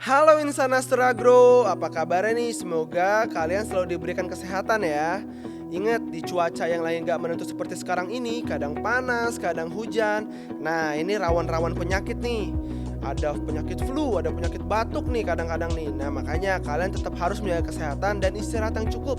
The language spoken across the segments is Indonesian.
Halo insan Astragro, apa kabarnya nih? Semoga kalian selalu diberikan kesehatan ya. Ingat, di cuaca yang lain gak menentu seperti sekarang ini, kadang panas, kadang hujan. Nah, ini rawan-rawan penyakit nih. Ada penyakit flu, ada penyakit batuk nih kadang-kadang nih. Nah, makanya kalian tetap harus menjaga kesehatan dan istirahat yang cukup.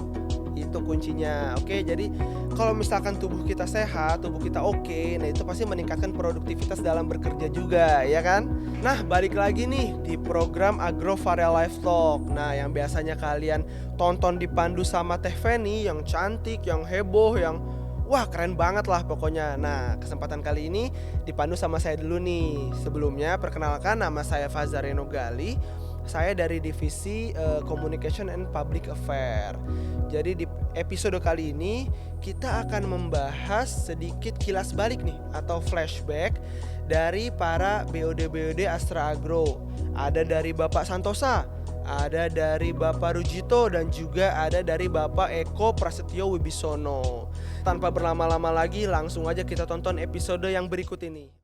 Itu kuncinya. Oke, jadi kalau misalkan tubuh kita sehat, tubuh kita oke, nah itu pasti meningkatkan produktivitas dalam bekerja juga, ya kan? Nah, balik lagi nih di program Agro Varia Life Talk. Nah, yang biasanya kalian tonton dipandu sama Teh Feni yang cantik, yang heboh, yang wah keren banget lah pokoknya. Nah, kesempatan kali ini dipandu sama saya dulu nih. Sebelumnya perkenalkan, nama saya Fazar Reno Gali. Saya dari divisi Communication and Public Affair. Jadi di episode kali ini kita akan membahas sedikit kilas balik nih atau flashback dari para BOD Astra Agro. Ada dari Bapak Santosa, ada dari Bapak Rujito, dan juga ada dari Bapak Eko Prasetyo Wibisono. Tanpa berlama-lama lagi, langsung aja kita tonton episode yang berikut ini.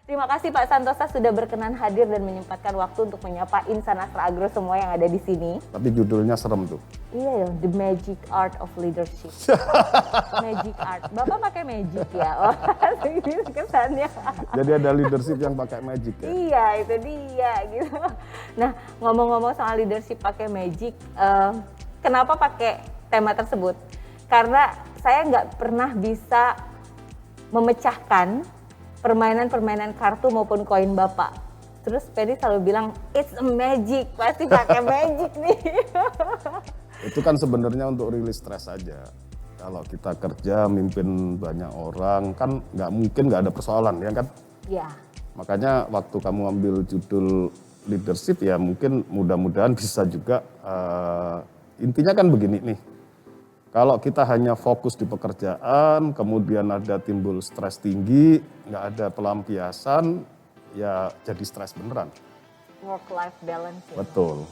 Terima kasih Pak Santosa sudah berkenan hadir dan menyempatkan waktu untuk menyapa insan Astra Agro semua yang ada di sini. Tapi judulnya serem tuh. Iya dong, The Magic Art of Leadership. Magic Art. Bapak pakai magic ya? Oh, kesannya. Jadi ada leadership yang pakai magic ya? Iya, itu dia gitu. Nah, ngomong-ngomong soal leadership pakai magic, kenapa pakai tema tersebut? Karena saya nggak pernah bisa memecahkan permainan-permainan kartu maupun koin Bapak. Terus Penny selalu bilang, it's a magic, pasti pakai magic nih. Itu kan sebenarnya untuk rilis stres aja. Kalau kita kerja, mimpin banyak orang, kan nggak mungkin nggak ada persoalan, ya kan? Ya. Makanya waktu kamu ambil judul leadership, ya mungkin mudah-mudahan bisa juga, intinya kan begini nih. Kalau kita hanya fokus di pekerjaan, kemudian ada timbul stres tinggi, nggak ada pelampiasan, ya jadi stres beneran. Work-life balance. Ya. Betul.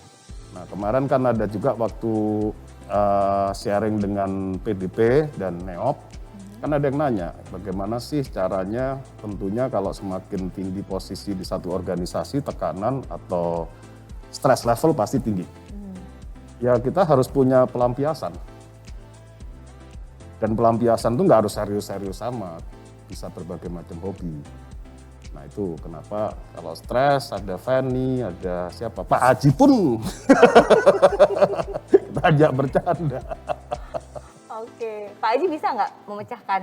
Nah kemarin kan ada juga waktu sharing dengan PDP dan NEOP, kan ada yang nanya bagaimana sih caranya, tentunya kalau semakin tinggi posisi di satu organisasi, tekanan atau stres level pasti tinggi. Ya kita harus punya pelampiasan. Dan pelampiasan itu nggak harus serius-serius sama, bisa berbagai macam hobi. Nah itu kenapa kalau stres ada Fanny, ada siapa, Pak Haji pun kita ajak bercanda. Oke, Pak Haji bisa nggak memecahkan?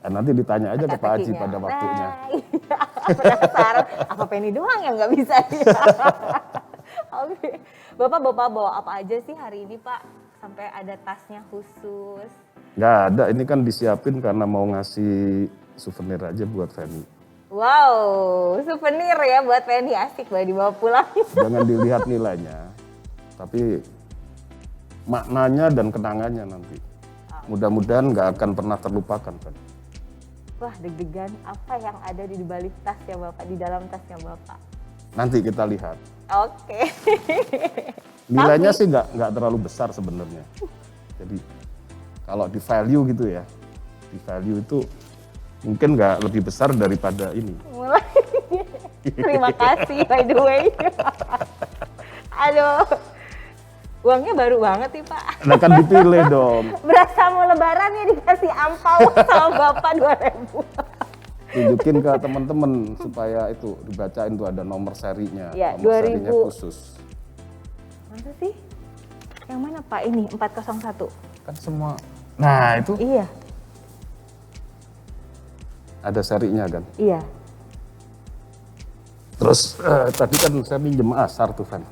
Nanti ditanya aja ke Pak Haji teka-tekinya? pada waktunya. Nah, iya. Penasaran, apa Penny doang yang nggak bisa? Oke, Bapak bawa apa aja sih hari ini Pak? Sampai ada tasnya khusus. Nggak ada, ini kan disiapin karena mau ngasih souvenir aja buat Fanny. Wow, souvenir ya buat Penny, asik banget dibawa pulang. Jangan dilihat nilainya, tapi maknanya dan kenangannya nanti. Mudah-mudahan nggak akan pernah terlupakan kan. Wah, deg-degan apa yang ada di balik tasnya Bapak, di dalam tasnya Bapak. Nanti kita lihat. Oke. Nilainya sih nggak terlalu besar sebenarnya. Jadi kalau di value gitu ya, di value itu mungkin nggak lebih besar daripada ini. Mulai. Terima kasih by the way. Aduh, uangnya baru banget nih Pak. Nah kan dipilih dong. Berasa mau lebaran ya dikasih ampau sama Bapak 2.000. Tunjukin ke teman-teman supaya itu dibacain tuh ada nomor serinya. Ya, nomor 2000. serinya khusus. Masa sih? Yang mana Pak ini? 401? Kan semua. Nah itu Iya, ada serinya kan. iya. Terus tadi kan saya minjem asar tuh Van.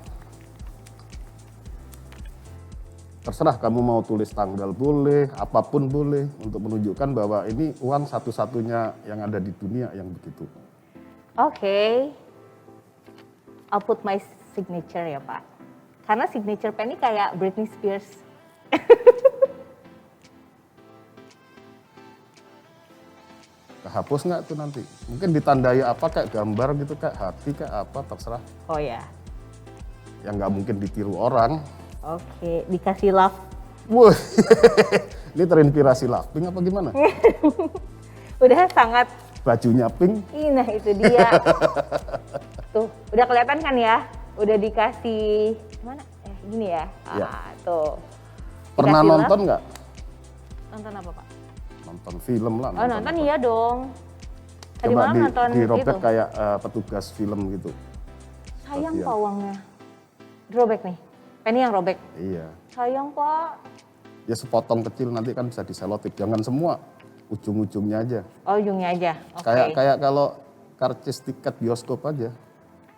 Terserah kamu mau tulis tanggal boleh, apapun boleh untuk menunjukkan bahwa ini uang satu-satunya yang ada di dunia yang begitu. Oke. I'll put my signature ya Pak. Karena signature Penny kayak Britney Spears. Kehapus nggak tuh nanti? Mungkin ditandai apa kayak gambar gitu, kayak hati, kayak apa, terserah. Oh ya. Yang nggak mungkin ditiru orang. Oke, dikasih love. Wah, ini terinspirasi laughing apa gimana? Udah sangat, Bajunya pink. nah itu dia. Tuh, udah kelihatan kan ya? Udah dikasih, mana? Gini ya? Iya. Tuh. Pernah Dikasih lap. nonton nggak? Nonton apa Pak? Nonton film lah. Oh nonton apa. iya dong. Tadi Coba malam nonton dirobek itu. kayak petugas film gitu. Sayang Bagian. Pak uangnya. Dirobek nih. Penny yang robek. Iya. Sayang Pak. Ya sepotong kecil nanti kan bisa diselotip. Jangan semua, ujung-ujungnya aja. Oh ujungnya aja. Oke. Kayak kalau karcis tiket bioskop aja.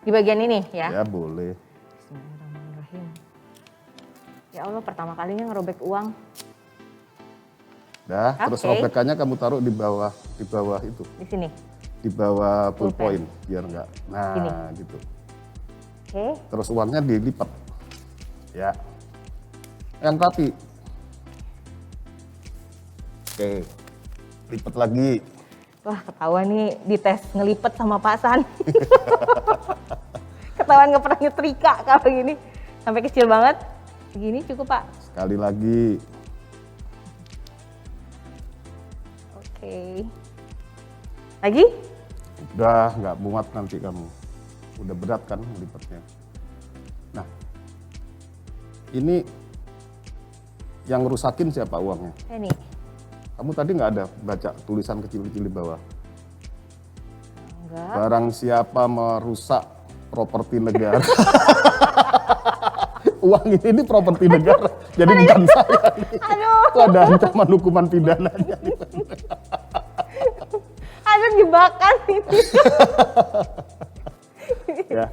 Di bagian ini ya. Ya boleh. Bismillahirrahmanirrahim. Ya Allah pertama kalinya ngerobek uang. Dah, terus Oke. robekannya kamu taruh di bawah itu. Di sini. Di bawah Pulpen. pulpoin biar enggak. Nah, Gini. gitu. Oke. Terus uangnya dilipat. Ya. Yang rapi. Oke. Lipat lagi. Wah ketahuan nih dites ngelipet sama Pak San. Ketahuan nggak pernah nyetrika kalau gini. Sampai kecil banget. Segini cukup Pak. Sekali lagi. Oke. Lagi? Udah nggak muat nanti kamu. Udah berat kan lipatnya. Nah. Ini yang rusakin siapa uangnya? Ini. Kamu tadi nggak ada baca tulisan kecil-kecil di bawah? Enggak. Barang siapa merusak properti negara. Uang ini properti negara, jadi bukan saya. Aduh. Itu ada ancaman hukuman pidananya. Aduh jebakan ini. Ya.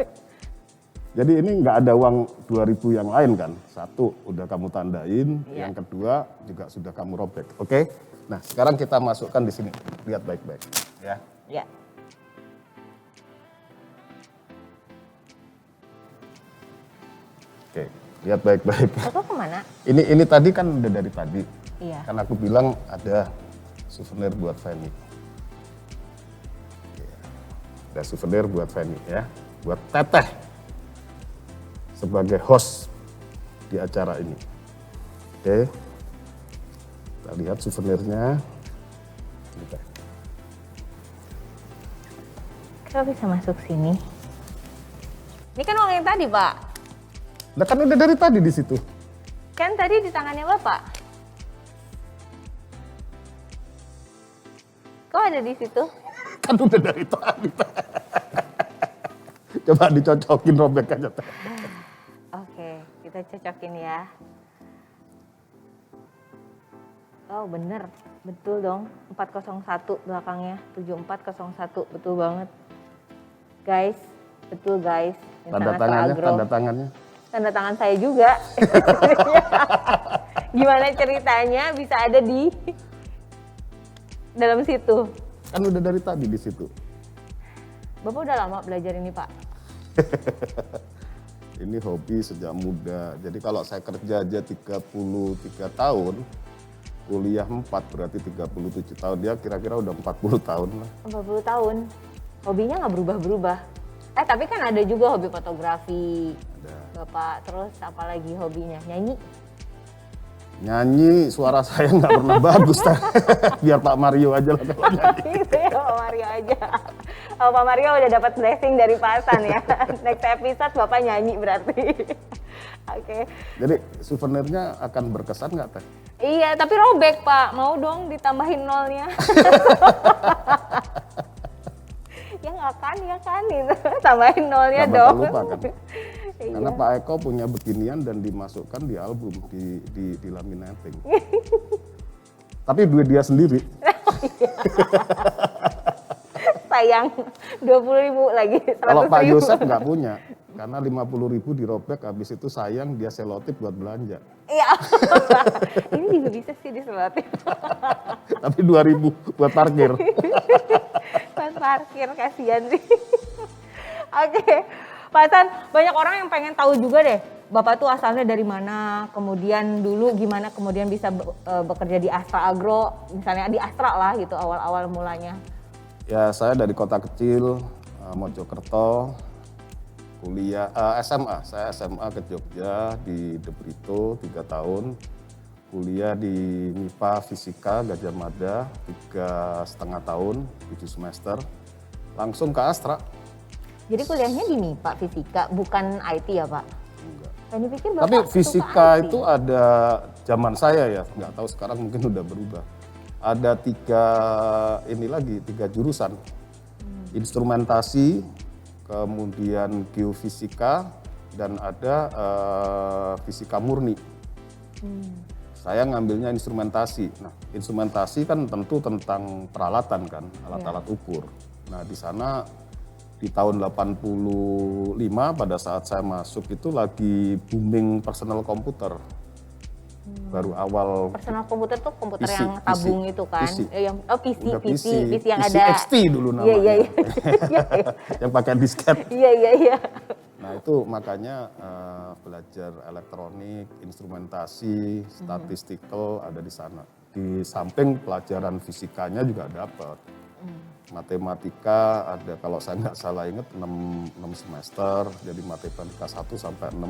Jadi ini nggak ada uang 2.000 yang lain kan? Satu udah kamu tandain, Iya. yang kedua juga sudah kamu robek. Oke? Nah sekarang kita masukkan di sini. Lihat baik-baik. Ya. Ya. Oke. Lihat baik-baik. Aku kemana? Ini tadi kan udah dari tadi. Iya. Kan aku bilang ada souvenir buat Fanny. Ada souvenir buat Fanny ya. Buat Teteh. Sebagai host di acara ini. Oke. Kita lihat souvenirnya. Ini, Teh. Kenapa bisa masuk sini? Ini kan uang yang tadi Pak. Nah kan udah dari tadi di situ. Kan tadi di tangannya Bapak. Kok ada di situ? Kan udah dari tadi. Teh. Coba dicocokin robekannya Teh. Oke, kita cocokin ya. Oh bener, betul dong. 401 belakangnya, 7401, betul banget. Guys, betul guys. Tanda Insana tangannya, Agro. tanda tangannya. Tanda tangan saya juga. Gimana ceritanya bisa ada di dalam situ? Kan udah dari tadi di situ. Bapak udah lama belajar ini Pak? Ini hobi sejak muda. Jadi kalau saya kerja aja 33 tahun, kuliah 4 berarti 37 tahun. Dia kira-kira udah 40 tahun lah. 40 tahun. Hobinya nggak berubah-berubah. Tapi kan ada juga hobi fotografi. Ada. Bapak, terus apalagi hobinya? Nyanyi? Nyanyi suara saya nggak pernah bagus. Teh. Biar Pak Mario aja lah kalau nyanyi. Itu ya Pak Mario aja. Oh, Pak Mario udah dapat blessing dari Pak Hasan ya. Next episode Bapak nyanyi berarti. Oke. Jadi souvenirnya akan berkesan nggak Teh? Iya, tapi robek Pak. Mau dong ditambahin nolnya. Ya nggak kan, ya kan. Gitu. Tambahin nolnya Nggak bakal dong. lupa kan? Iya. Karena Pak Eko punya beginian dan dimasukkan di album, di laminating. Tapi duit dia sendiri. Sayang, 20.000 lagi. Kalau Pak 100.000. Yosef nggak punya, karena 50.000 dirobek, habis itu sayang dia selotip buat belanja. Iya. Ini juga bisa sih diselotin. Tapi 2.000 buat parkir. Pas parkir kasihan sih. Oke, Pak Hasan, banyak orang yang pengen tahu juga deh, Bapak tuh asalnya dari mana, kemudian dulu gimana kemudian bisa bekerja di Astra Agro, misalnya di Astra lah gitu awal-awal mulanya. Ya saya dari kota kecil, Mojokerto, kuliah SMA. Saya SMA ke Jogja di De Brito 3 tahun. kuliah di MIPA Fisika Gajah Mada 3,5 tahun, 7 semester, langsung ke Astra. Jadi kuliahnya di MIPA Fisika, bukan IT ya Pak? Enggak. Saya pikir Bapak Tapi suka fisika IT. itu ada zaman saya ya, nggak tahu sekarang mungkin udah berubah. Ada tiga jurusan, instrumentasi, kemudian geofisika, dan ada fisika murni. Saya ngambilnya instrumentasi. Nah, instrumentasi kan tentu tentang peralatan kan, alat-alat ukur. Nah, di sana di tahun 85 pada saat saya masuk itu lagi booming personal komputer. Baru awal Personal komputer tuh komputer PC, yang tabung PC, itu kan? PC. PC udah PC yang PC ada. XT dulu namanya. Iya. Yang pakai disket. Iya. Nah itu makanya belajar elektronik, instrumentasi, statistikal ada di sana. Di samping pelajaran fisikanya juga dapat. Matematika ada, kalau saya nggak salah ingat 6 semester, jadi matematika 1 sampai 6.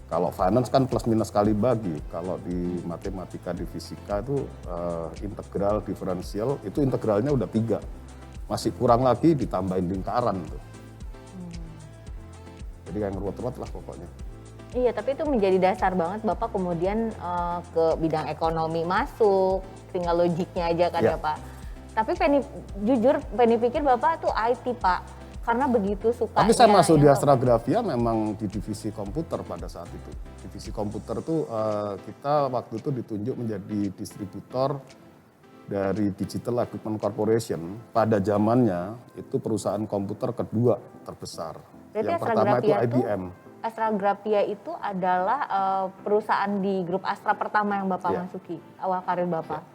Kalau finance kan plus minus kali bagi. Kalau di matematika di fisika itu integral, diferensial, itu integralnya udah 3. Masih kurang lagi ditambahin lingkaran tuh. Jadi kayak ngeruat-ruat lah pokoknya. Iya, tapi itu menjadi dasar banget Bapak kemudian ke bidang ekonomi masuk, tinggal logiknya aja kan ya Pak. Tapi jujur Penny pikir Bapak tuh IT Pak, karena begitu sukanya. Tapi saya masuk di ya, Astra Grafia memang di divisi komputer pada saat itu. Divisi komputer tuh kita waktu itu ditunjuk menjadi distributor dari Digital Equipment Corporation. Pada zamannya itu perusahaan komputer kedua terbesar. Berarti Yang Astra pertama itu Grafia IBM. Astra Grafia itu adalah perusahaan di grup Astra pertama yang Bapak Iya. masuki awal karir Bapak.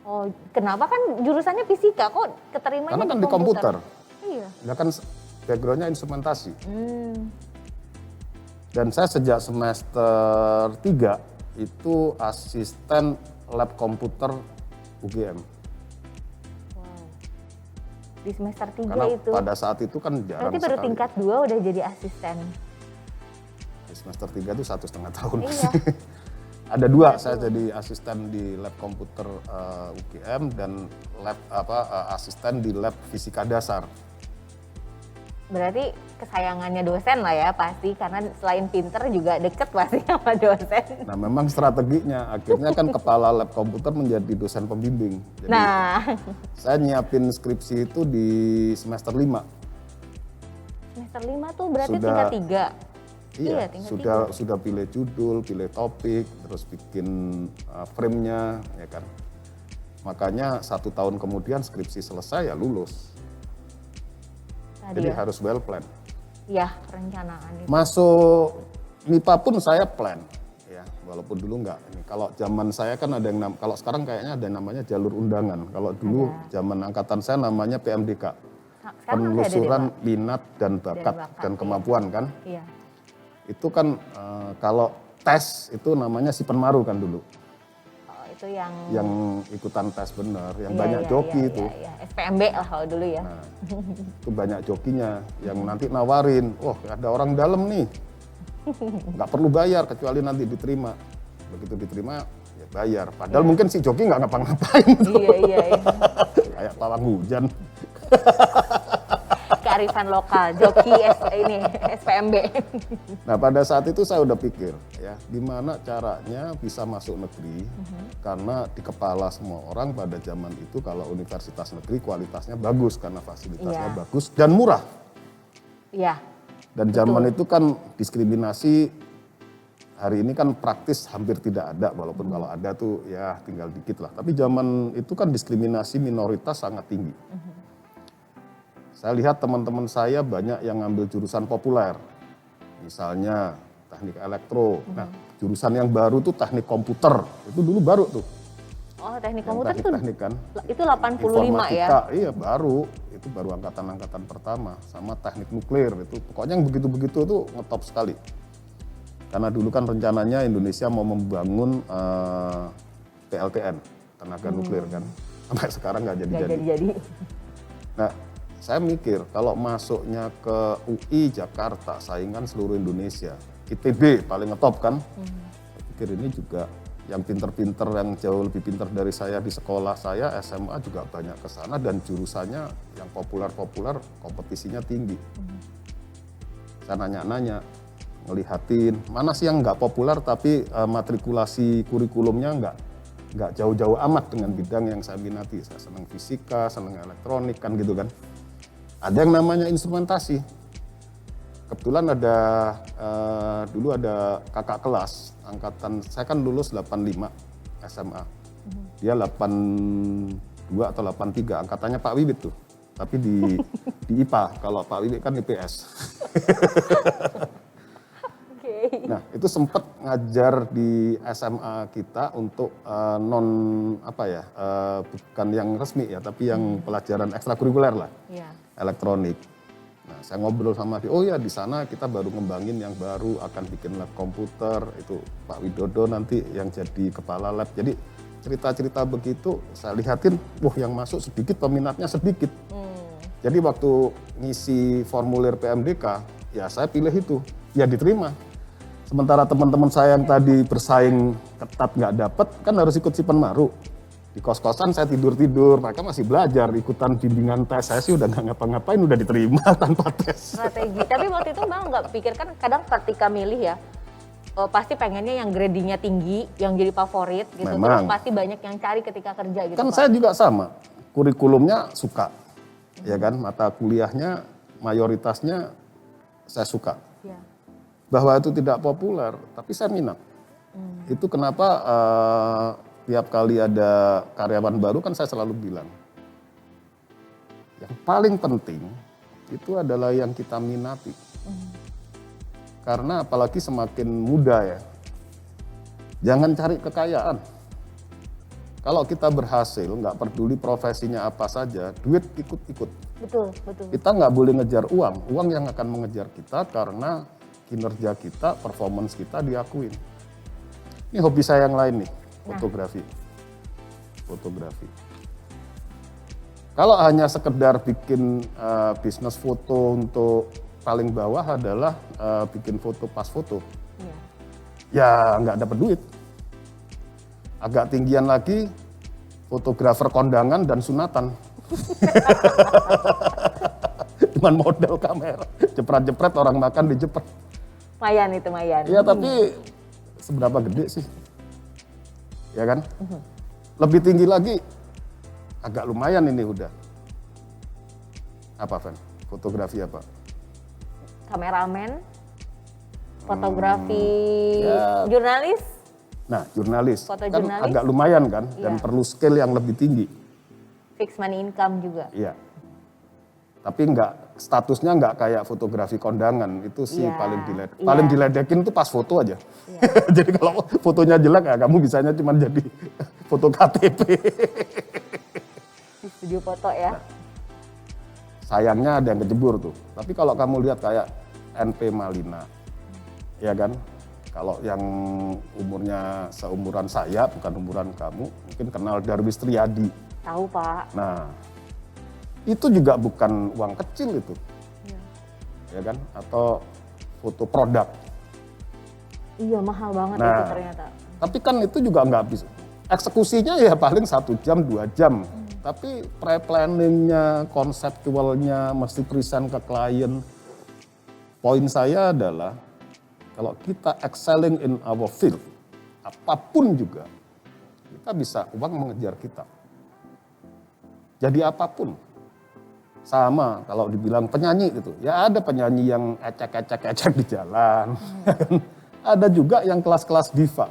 Oh, kenapa kan jurusannya fisika kok keterimanya Karena kan di komputer. Iya. Ya kan backgroundnya instrumentasi. Dan saya sejak semester 3 itu asisten lab komputer UGM. Wow. Di semester 3 Karena itu. pada saat itu kan jarang Berarti baru sekali. tingkat 2 udah jadi asisten. Di semester 3 itu 1,5 tahun. Iya. Ada 2, saya jadi asisten di lab komputer UGM dan lab asisten di lab fisika dasar. Berarti kesayangannya dosen lah ya pasti, karena selain pinter juga deket pasti sama dosen. Nah memang strateginya akhirnya kan kepala lab komputer menjadi dosen pembimbing. Jadi Nah, saya nyiapin skripsi itu di semester 5. semester 5 tuh berarti Sudah- tingkat 3. Iya, tingkat sudah pilih judul, pilih topik, terus bikin frame-nya, ya kan. Makanya 1 tahun kemudian skripsi selesai ya lulus. Tadi Jadi ya. harus well plan. Iya, perencanaan itu. Masuk MIPA pun saya plan, ya. Walaupun dulu enggak. Ini kalau zaman saya kan ada yang kalau sekarang kayaknya ada yang namanya jalur undangan. Kalau dulu zaman angkatan saya namanya PMDK. Sekarang masih ada deh, Penelusuran Pak. minat dan bakat dan iya. kemampuan kan. Iya. Itu kan kalau tes itu namanya si penmaru kan dulu. Oh, itu yang Yang ikutan tes bener, yang iya, banyak iya, joki iya, itu. Iya, iya. SPMB lah kalau dulu ya. Nah, itu banyak jokinya yang nanti nawarin, wah ada orang dalam nih, nggak perlu bayar kecuali nanti diterima. Begitu diterima ya bayar. Padahal mungkin si joki nggak ngapa-ngapain tuh. Iya. Kayak pawang hujan. Kearifan lokal, joki ini SPMB. Nah pada saat itu saya udah pikir ya gimana caranya bisa masuk negeri karena di kepala semua orang pada zaman itu kalau universitas negeri kualitasnya bagus karena fasilitasnya Iya. bagus dan murah. Iya. Dan zaman itu kan diskriminasi hari ini kan praktis hampir tidak ada walaupun kalau ada tuh ya tinggal dikit lah. Tapi zaman itu kan diskriminasi minoritas sangat tinggi. Saya lihat teman-teman saya banyak yang ngambil jurusan populer. Misalnya teknik elektro. Nah, jurusan yang baru tuh teknik komputer. Itu dulu baru tuh. Oh, teknik Yang komputer tuh teknik kan. itu 85 ya. Informatika, iya baru. Itu baru angkatan-angkatan pertama. Sama teknik nuklir itu. Pokoknya yang begitu-begitu tuh ngetop sekali. Karena dulu kan rencananya Indonesia mau membangun PLTN, tenaga nuklir kan. Sampai sekarang nggak Nggak jadi-jadi. jadi. Nah, saya mikir kalau masuknya ke UI Jakarta, saingan seluruh Indonesia. ITB paling ngetop kan. pikir ini juga yang pinter-pinter, yang jauh lebih pinter dari saya di sekolah saya, SMA juga banyak ke sana dan jurusannya yang populer-populer, kompetisinya tinggi. Saya nanya-nanya, ngelihatin mana sih yang nggak populer tapi matrikulasi kurikulumnya nggak jauh-jauh amat dengan bidang yang saya minati. Saya senang fisika, senang elektronik kan gitu kan. Ada yang namanya instrumentasi. Kebetulan ada dulu ada kakak kelas angkatan, saya kan lulus 85 SMA. Dia 82 atau 83, angkatannya Pak Wiwit tuh. Tapi di IPA, kalau Pak Wiwit kan IPS. Nah, itu sempat ngajar di SMA kita untuk bukan yang resmi ya, tapi yang pelajaran ekstrakurikuler lah, elektronik. Nah, saya ngobrol sama dia, oh ya di sana kita baru ngembangin yang baru, akan bikin lab komputer, itu Pak Widodo nanti yang jadi kepala lab. Jadi cerita-cerita begitu saya lihatin, yang masuk sedikit, peminatnya sedikit. Jadi waktu ngisi formulir PMDK, ya saya pilih itu, ya diterima. Sementara teman-teman saya yang tadi bersaing ketat nggak dapet, kan harus ikut si Penmaru. Di kos-kosan saya tidur-tidur, mereka masih belajar, ikutan bimbingan tes. Saya sih udah nggak ngapa-ngapain, udah diterima tanpa tes. Strategi. Tapi waktu itu Bang nggak pikir kan kadang ketika milih ya, pasti pengennya yang gradingnya tinggi, yang jadi favorit gitu. Memang. Terus pasti banyak yang cari ketika kerja gitu Kan Pak. saya juga sama, kurikulumnya suka, ya kan, mata kuliahnya mayoritasnya saya suka. Ya. Bahwa itu tidak populer, tapi saya minat. Itu kenapa tiap kali ada karyawan baru kan saya selalu bilang, yang paling penting itu adalah yang kita minati. Karena apalagi semakin muda ya, jangan cari kekayaan. Kalau kita berhasil, nggak peduli profesinya apa saja, duit ikut-ikut. Betul, betul. Kita nggak boleh ngejar uang yang akan mengejar kita karena kinerja kita, performance kita diakuin. Ini hobi saya yang lain nih, fotografi. Kalau hanya sekedar bikin bisnis foto untuk paling bawah adalah bikin foto pas foto, ya nggak dapat duit. Agak tinggian lagi, fotografer kondangan dan sunatan. Cuman model kamera, jepret-jepret orang makan dijepret. Mayan itu, Mayan. Iya, tapi seberapa gede sih? Ya kan? Lebih tinggi lagi, agak lumayan ini udah. Apa, Fen? Fotografi apa? Kameramen, fotografi, ya. jurnalis. Nah, jurnalis. Foto Kan jurnalis. agak lumayan kan? Dan Iya. perlu skill yang lebih tinggi. Fix money income juga. Iya. Tapi statusnya nggak kayak fotografi kondangan, itu sih Iya, paling iya. diledekin tuh pas foto aja. Jadi kalau fotonya jelek ya kamu bisanya cuma jadi foto KTP. Di studio foto ya. Sayangnya ada yang kejebur tuh. Tapi kalau kamu lihat kayak NP Malina, ya kan? Kalau yang umurnya seumuran saya, bukan umuran kamu, mungkin kenal Darwis Triadi. Tahu Pak. Nah, itu juga bukan uang kecil itu. Ya kan? Atau foto produk. Iya mahal banget Nah, itu ternyata. Tapi kan itu juga nggak bisa. Eksekusinya ya paling 1 jam, 2 jam. Tapi pre-planningnya, konseptualnya, mesti present ke klien. Poin saya adalah, kalau kita excelling in our field, apapun juga, kita bisa uang mengejar kita. Jadi apapun. Sama kalau dibilang penyanyi gitu, ya ada penyanyi yang ecek-ecek di jalan. Ada juga yang kelas-kelas diva.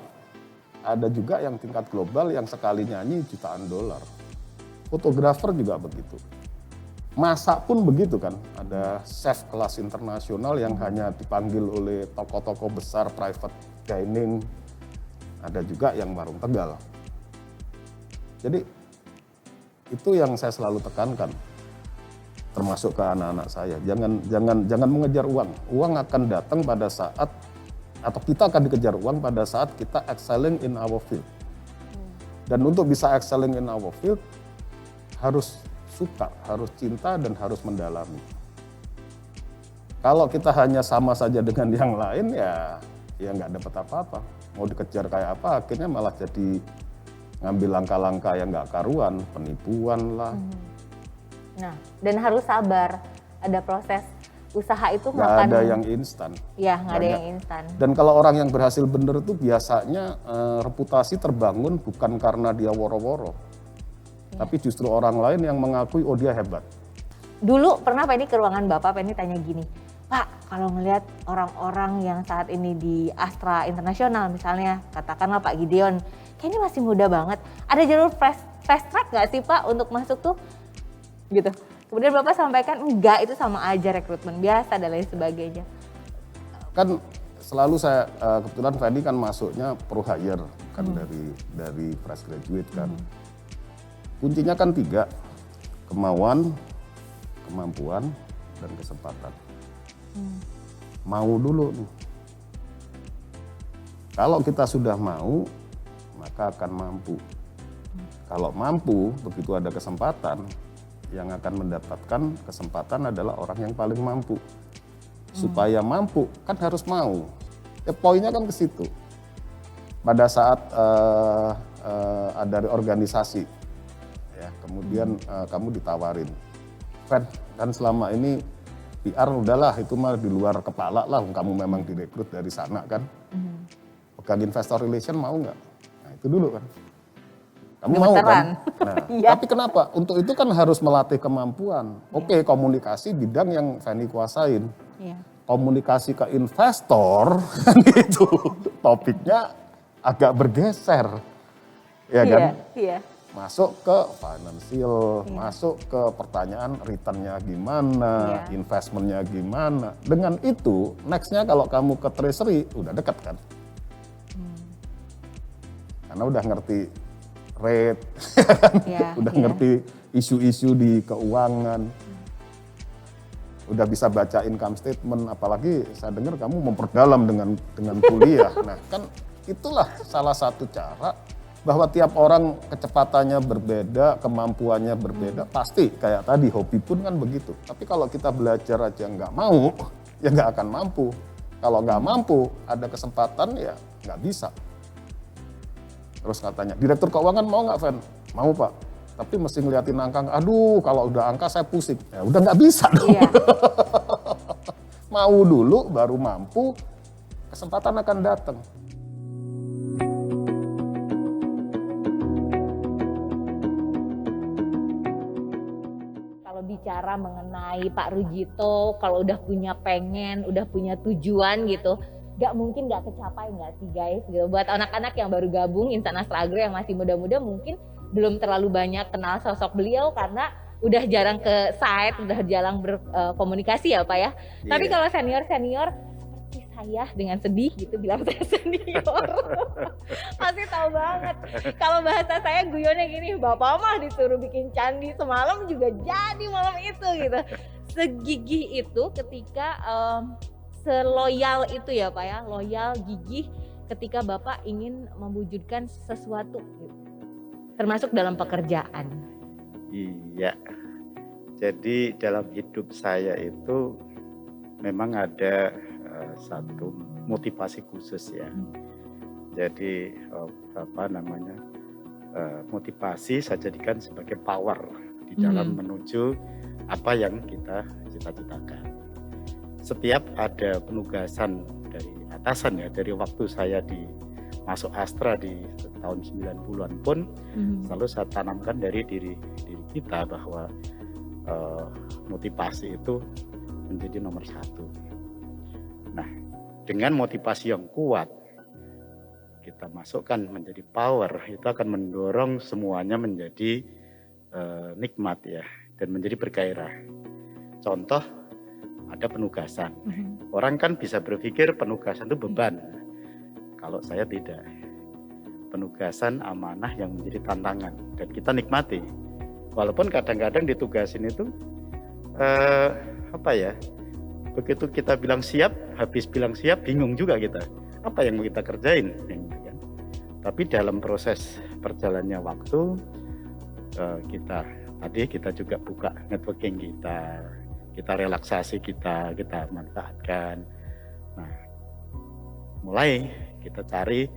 Ada juga yang tingkat global yang sekali nyanyi jutaan dolar. Fotografer juga begitu. Masak pun begitu kan. Ada chef kelas internasional yang hanya dipanggil oleh toko-toko besar private dining. Ada juga yang warung Tegal. Jadi itu yang saya selalu tekankan. Termasuk ke anak-anak saya, jangan mengejar uang. Uang akan datang pada saat, atau kita akan dikejar uang pada saat kita excelling in our field. Dan untuk bisa excelling in our field, harus suka, harus cinta, dan harus mendalami. Kalau kita hanya sama saja dengan yang lain, ya ya nggak dapat apa-apa. Mau dikejar kayak apa, akhirnya malah jadi ngambil langkah-langkah yang nggak karuan, penipuan lah. Nah, dan harus sabar. Ada proses usaha itu Nggak makan. ada yang instan. Ya, nggak ada Banyak. yang instan. Dan kalau orang yang berhasil bener itu biasanya reputasi terbangun bukan karena dia woro-woro, tapi justru orang lain yang mengakui oh dia hebat. Dulu pernah Penny ke ruangan Bapak, Penny tanya gini, Pak, kalau ngelihat orang-orang yang saat ini di Astra Internasional misalnya, katakanlah Pak Gideon, kayaknya masih muda banget. Ada jalur fast track nggak sih Pak untuk masuk tuh? Gitu. Kemudian Bapak sampaikan, enggak, itu sama aja rekrutmen biasa dan lain sebagainya. Kan selalu saya kebetulan Fendi kan masuknya pro hire kan dari fresh graduate kan. Kuncinya kan 3, kemauan, kemampuan, dan kesempatan. Mau dulu nih. Kalau kita sudah mau, maka akan mampu. Kalau mampu, begitu ada kesempatan, yang akan mendapatkan kesempatan adalah orang yang paling mampu. Supaya mampu, kan harus mau. Poinnya kan ke situ. Pada saat ada organisasi, ya, kemudian kamu ditawarin, kan selama ini PR udahlah itu mah di luar kepala lah, kamu memang direkrut dari sana kan. Pegang investor relation mau nggak? Nah itu dulu kan. Kamu mau kan? Nah, Iya. tapi kenapa? Untuk itu kan harus melatih kemampuan. Oke, komunikasi bidang yang Fanny kuasain. Iya. Komunikasi ke investor itu topiknya agak bergeser. Ya kan? Iya. Masuk ke financial, masuk ke pertanyaan returnnya gimana, investmentnya gimana. Dengan itu, nextnya kalau kamu ke treasury, udah dekat kan? Karena udah ngerti rate, udah ngerti isu-isu di keuangan, udah bisa baca income statement, apalagi saya dengar kamu memperdalam dengan kuliah. Nah kan itulah salah satu cara bahwa tiap orang kecepatannya berbeda, kemampuannya berbeda, pasti kayak tadi hobi pun kan begitu. Tapi kalau kita belajar aja nggak mau, ya nggak akan mampu. Kalau nggak mampu, ada kesempatan ya nggak bisa. Terus katanya, direktur keuangan mau nggak, Fen? Mau Pak, tapi mesti ngeliatin angka, aduh kalau udah angka saya pusing. Ya udah nggak bisa dong. Iya. Mau dulu baru mampu, kesempatan akan datang. Kalau bicara mengenai Pak Rujito, kalau udah punya pengen, udah punya tujuan gitu, gak mungkin gak kecapai gak sih guys gitu. Buat anak-anak yang baru gabung Instan Astra Agro yang masih muda-muda mungkin belum terlalu banyak kenal sosok beliau karena udah jarang ke site, udah jarang berkomunikasi ya Pak ya. Tapi kalau senior-senior seperti saya dengan sedih gitu bilang saya senior. Pasti tahu banget. Kalau bahasa saya guyonnya gini, Bapak mah disuruh bikin candi semalam juga jadi malam itu gitu. Segigih itu ketika seloyal itu ya Pak ya, loyal, gigih ketika Bapak ingin mewujudkan sesuatu gitu. Termasuk dalam pekerjaan. Iya, jadi dalam hidup saya itu memang ada satu motivasi khusus ya. Jadi motivasi saya jadikan sebagai power di dalam menuju apa yang kita cita-citakan. Setiap ada penugasan dari atasan ya, dari waktu saya masuk Astra di tahun 90-an pun selalu saya tanamkan dari diri kita bahwa motivasi itu menjadi nomor 1. Nah, dengan motivasi yang kuat kita masukkan menjadi power, itu akan mendorong semuanya menjadi nikmat ya, dan menjadi bergairah. Contoh, ada penugasan. Orang kan bisa berpikir penugasan itu beban. Kalau saya tidak. Penugasan amanah yang menjadi tantangan dan kita nikmati. Walaupun kadang-kadang ditugasin itu begitu kita bilang siap, habis bilang siap bingung juga kita. Apa yang mau kita kerjain gitu kan. Tapi dalam proses perjalannya waktu kita juga buka networking kita relaksasi kita manfaatkan. Nah, mulai kita cari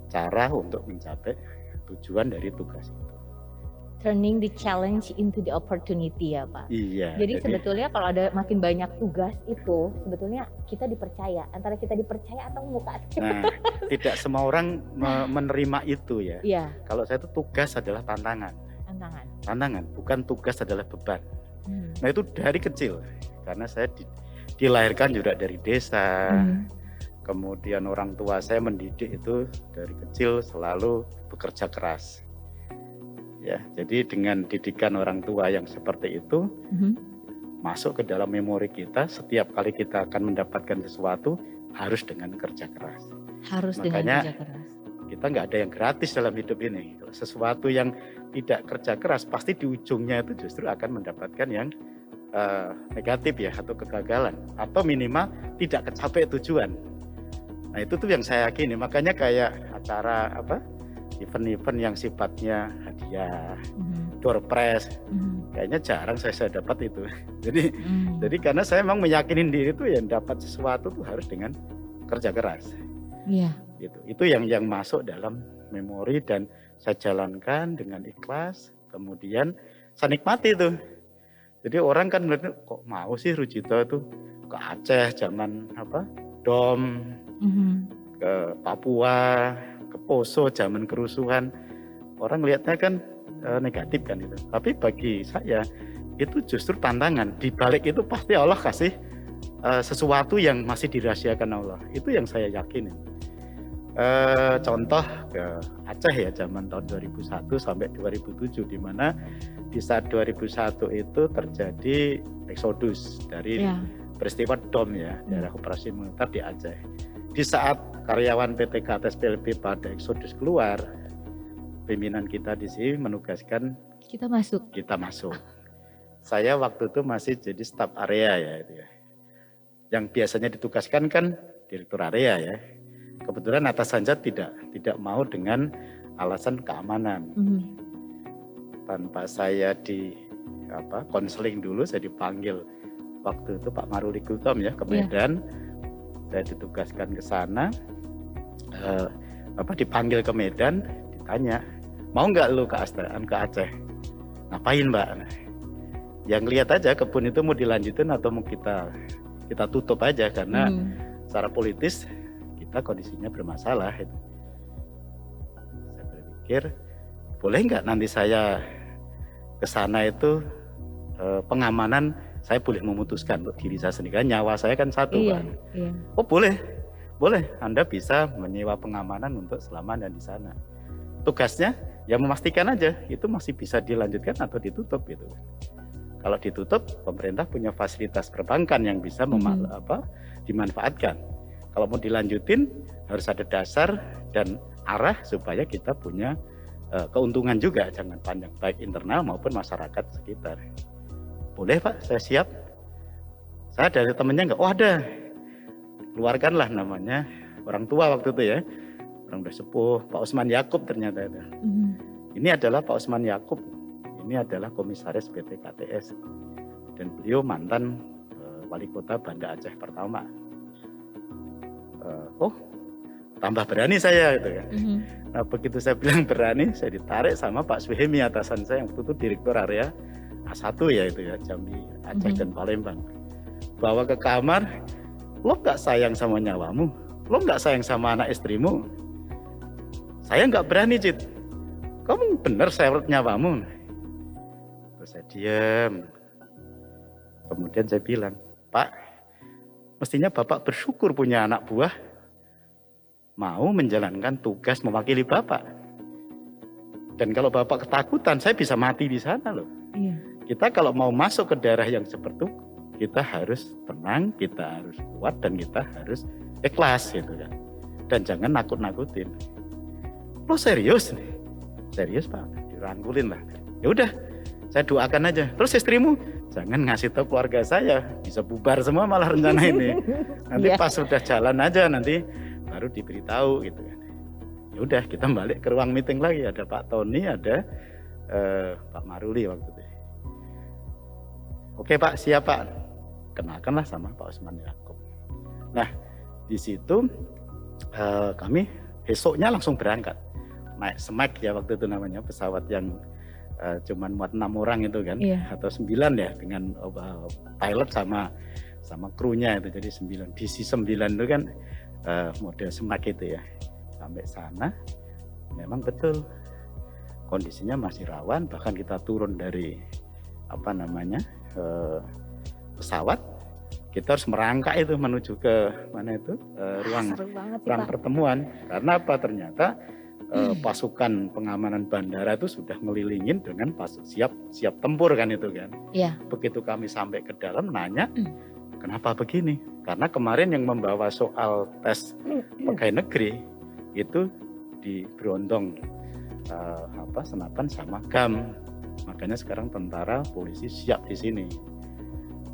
cara untuk mencapai tujuan dari tugas itu. Turning the challenge into the opportunity ya Pak. Iya. Jadi sebetulnya kalau ada makin banyak tugas itu sebetulnya kita dipercaya. Antara kita dipercaya atau muka. Nah, tidak semua orang menerima itu ya. Iya, Kalau saya itu tugas adalah tantangan. tantangan. Bukan tugas adalah beban. Hmm. Nah itu dari kecil, karena saya dilahirkan juga dari desa. Hmm. Kemudian orang tua saya mendidik itu dari kecil selalu bekerja keras. Ya, jadi dengan didikan orang tua yang seperti itu Mhm. masuk ke dalam memori kita, setiap kali kita akan mendapatkan sesuatu harus dengan kerja keras. Harus Makanya, dengan kerja keras. Kita nggak ada yang gratis dalam hidup ini. Kalau sesuatu yang tidak kerja keras pasti di ujungnya itu justru akan mendapatkan yang negatif ya, atau kegagalan, atau minimal tidak kecapai tujuan. Nah itu tuh yang saya yakini. Makanya kayak acara event-event yang sifatnya hadiah, Mhm. door prize, Mhm. kayaknya jarang saya dapat itu. Jadi Hmm. jadi karena saya memang meyakinin diri tuh yang dapat sesuatu tuh harus dengan kerja keras. Iya. Gitu. Itu yang masuk dalam memori dan saya jalankan dengan ikhlas. Kemudian saya nikmati itu. Jadi orang kan melihat kok mau sih Rujito itu ke Aceh zaman DOM, Mhm. ke Papua, ke Poso zaman kerusuhan. Orang lihatnya kan negatif kan itu. Tapi bagi saya itu justru tantangan. Di balik itu pasti Allah kasih sesuatu yang masih dirahasiakan Allah. Itu yang saya yakinin. Contoh ke Aceh ya zaman tahun 2001 sampai 2007, di mana di saat 2001 itu terjadi eksodus dari Iya. peristiwa DOM ya, daerah operasi militer di Aceh. Di saat karyawan PT KTS PLB pada eksodus keluar, pimpinan kita di sini menugaskan Kita masuk. kita masuk. Saya waktu itu masih jadi staf area ya itu ya. Yang biasanya ditugaskan kan direktur area ya. Kebetulan atasan saya tidak mau dengan alasan keamanan. Mhm. Tanpa saya konseling dulu, saya dipanggil waktu itu Pak Maruli Gultom ya ke Medan. Saya ditugaskan ke sana. Dipanggil ke Medan, ditanya, mau nggak lu ke Aceh? Ngapain Mbak? Yang lihat aja kebun itu mau dilanjutin atau mau kita tutup aja karena secara politis kita kondisinya bermasalah itu. Saya berpikir boleh nggak nanti saya ke sana itu pengamanan saya boleh memutuskan untuk diri saya sendiri, kan nyawa saya kan satu Iya, kan. iya. Oh boleh Anda bisa menyewa pengamanan untuk selama Anda di sana. Tugasnya ya memastikan aja itu masih bisa dilanjutkan atau ditutup gitu. Kalau ditutup, pemerintah punya fasilitas perbankan yang bisa dimanfaatkan. Kalau mau dilanjutin harus ada dasar dan arah supaya kita punya keuntungan juga, jangan panjang baik internal maupun masyarakat sekitar. Boleh Pak, saya siap. Saya dari temennya enggak, oh ada. Keluarkanlah namanya orang tua waktu itu ya. Orang udah sepuh, Pak Usman Yakub ternyata itu. Ini adalah Pak Usman Yakub. Ini adalah komisaris PT KTS. Dan beliau mantan wali kota Banda Aceh pertama. Tambah berani saya gitu kan. Nah begitu saya bilang berani, saya ditarik sama Pak Suhemi atasan saya yang waktu itu direktur area A1 ya itu ya, Jambi, Aceh dan Palembang. Bawa ke kamar, lo gak sayang sama nyawamu? Lo gak sayang sama anak istrimu? Saya gak berani Cid. Kamu bener sewet nyawamu? Terus saya diam. Kemudian saya bilang, Pak, mestinya Bapak bersyukur punya anak buah mau menjalankan tugas mewakili Bapak. Dan kalau Bapak ketakutan, saya bisa mati di sana loh. Iya. Kita kalau mau masuk ke daerah yang seperti itu, kita harus tenang, kita harus kuat, dan kita harus ikhlas gitu kan. Dan jangan nakut-nakutin. Lo serius nih? Serius Pak, dirangkulin lah. Ya udah, saya doakan aja. Terus istrimu, jangan ngasih tahu keluarga saya, bisa bubar semua malah rencana ini. Nanti pas sudah jalan aja nanti baru diberitahu gitu kan. Ya udah, kita balik ke ruang meeting lagi. Ada Pak Tony, ada Pak Maruli waktu itu. Oke Pak, siap Pak. Kenalkanlah sama Pak Usman Yakub. Nah, di situ kami besoknya langsung berangkat naik Smack ya waktu itu namanya, pesawat yang cuman muat 6 orang itu kan, atau 9 ya dengan pilot sama krunya itu, jadi 9 DC-9 itu kan model Smack itu ya. Sampai sana memang betul kondisinya masih rawan, bahkan kita turun dari pesawat, kita harus merangkak itu menuju ke mana itu ruang pertemuan. Karena apa? Ternyata pasukan pengamanan bandara itu sudah ngelilingin dengan siap tempur kan itu kan. Begitu kami sampai ke dalam nanya, kenapa begini? Karena kemarin yang membawa soal tes pegawai negeri itu di Brondong senapan sama GAM. Makanya sekarang tentara, polisi siap di sini.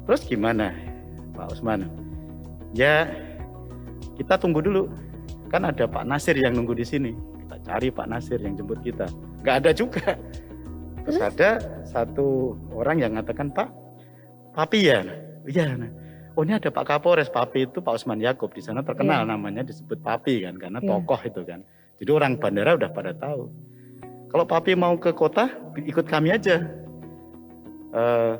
Terus gimana, Pak Usman? Ya kita tunggu dulu. Kan ada Pak Nasir yang nunggu di sini. Kita cari Pak Nasir yang jemput kita. Nggak ada juga. Terus ada satu orang yang mengatakan, Pak, Papi ya? Iya. Oh ini ada Pak Kapolres. Papi itu Pak Usman Yaakob. Di sana terkenal namanya disebut Papi kan, karena tokoh itu kan. Jadi orang bandara udah pada tahu. Kalau Papi mau ke kota, ikut kami aja.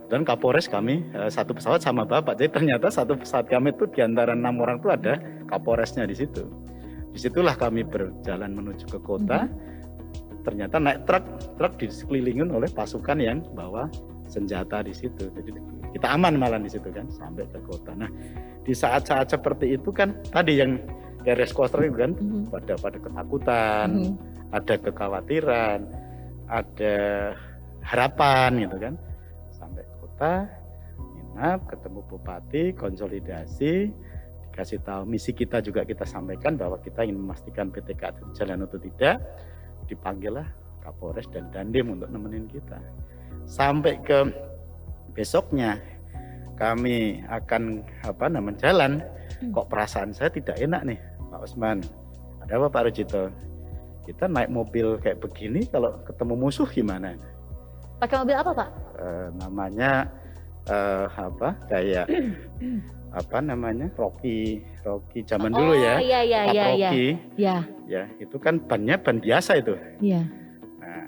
Dan Kapolres kami satu pesawat sama Bapak. Jadi ternyata satu pesawat kami itu di antara 6 orang itu ada Kapolresnya di situ. Disitulah kami berjalan menuju ke kota. Ternyata naik truk dikelilingin oleh pasukan yang bawa senjata di situ. Jadi kita aman malah di situ kan sampai ke kota. Nah di saat-saat seperti itu kan tadi yang garis koster itu kan pada ketakutan, ada kekhawatiran, ada harapan gitu kan. Sampai kota, nginap, ketemu bupati, konsolidasi, dikasih tahu misi kita juga kita sampaikan bahwa kita ingin memastikan PTK itu jalan atau tidak. Dipanggillah Kapolres dan Dandim untuk nemenin kita. Sampai ke besoknya kami akan jalan. Kok perasaan saya tidak enak nih, Pak Usman. Ada apa Pak Rujito? Kita naik mobil kayak begini, kalau ketemu musuh gimana? Pakai mobil apa Pak? Namanya kayak Rocky zaman dulu ya. Rocky. Iya. Ya, itu kan bannya ban biasa itu. Iya. Nah,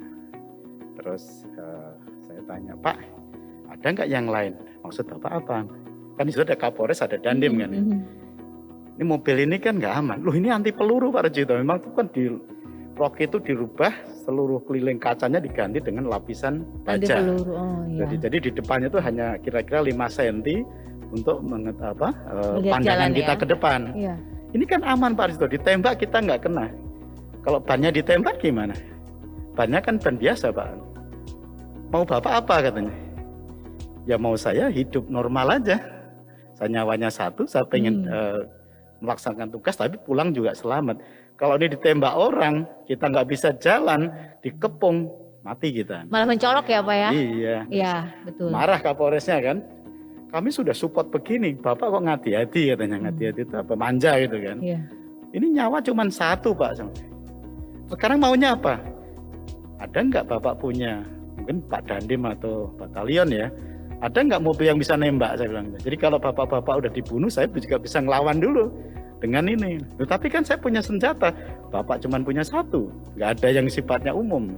terus saya tanya, Pak, ada nggak yang lain? Maksud Bapak apa? Kan di situ ada Kapolres, ada Dandim kan. Ini mobil ini kan nggak aman. Loh ini anti peluru Pak Rujito. Memang itu kan di Rocky itu dirubah, seluruh keliling kacanya diganti dengan lapisan baja. Jadi di depannya itu hanya kira-kira 5 cm untuk pandangan kita ke depan. Iya. Ini kan aman Pak Rujito, ditembak kita nggak kena. Kalau bannya ditembak gimana? Bannya kan ban biasa Pak. Mau Bapak apa katanya? Ya mau saya hidup normal aja. Saya nyawanya satu, saya pengen melaksanakan tugas tapi pulang juga selamat. Kalau ini ditembak orang, kita nggak bisa jalan, dikepung, mati kita. Malah mencolok ya Pak ya? Iya. Iya, betul. Marah Kapolresnya kan. Kami sudah support begini, Bapak kok ngati-hati katanya. Ngati-hati itu apa? Manja gitu kan. Iya. Ini nyawa cuma satu Pak. Sekarang maunya apa? Ada nggak Bapak punya, mungkin Pak Dandim atau batalion ya, ada nggak mobil yang bisa nembak, saya bilang. Jadi kalau bapak-bapak udah dibunuh, saya juga bisa ngelawan dulu dengan ini. Tetapi kan saya punya senjata, Bapak cuma punya satu, nggak ada yang sifatnya umum.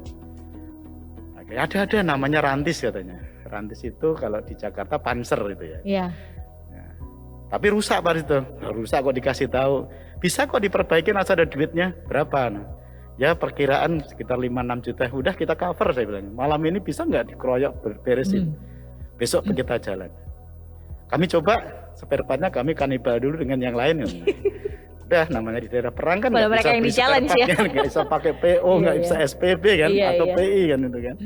Ada namanya rantis katanya. Rantis itu kalau di Jakarta Panzer itu ya. Iya. Ya. Tapi rusak Pak itu, rusak kok dikasih tahu. Bisa kok diperbaikin asal ada duitnya. Berapa? Ya perkiraan sekitar 5-6 juta. Udah kita cover saya bilang. Malam ini bisa nggak dikeroyok beresin? Besok kita jalan. Kami coba spare partnya kami kanibal dulu dengan yang lain. Udah namanya di daerah perang kan nggak bisa beli spare partnya, nggak bisa pakai PO, nggak bisa SPB kan, atau PI kan itu kan.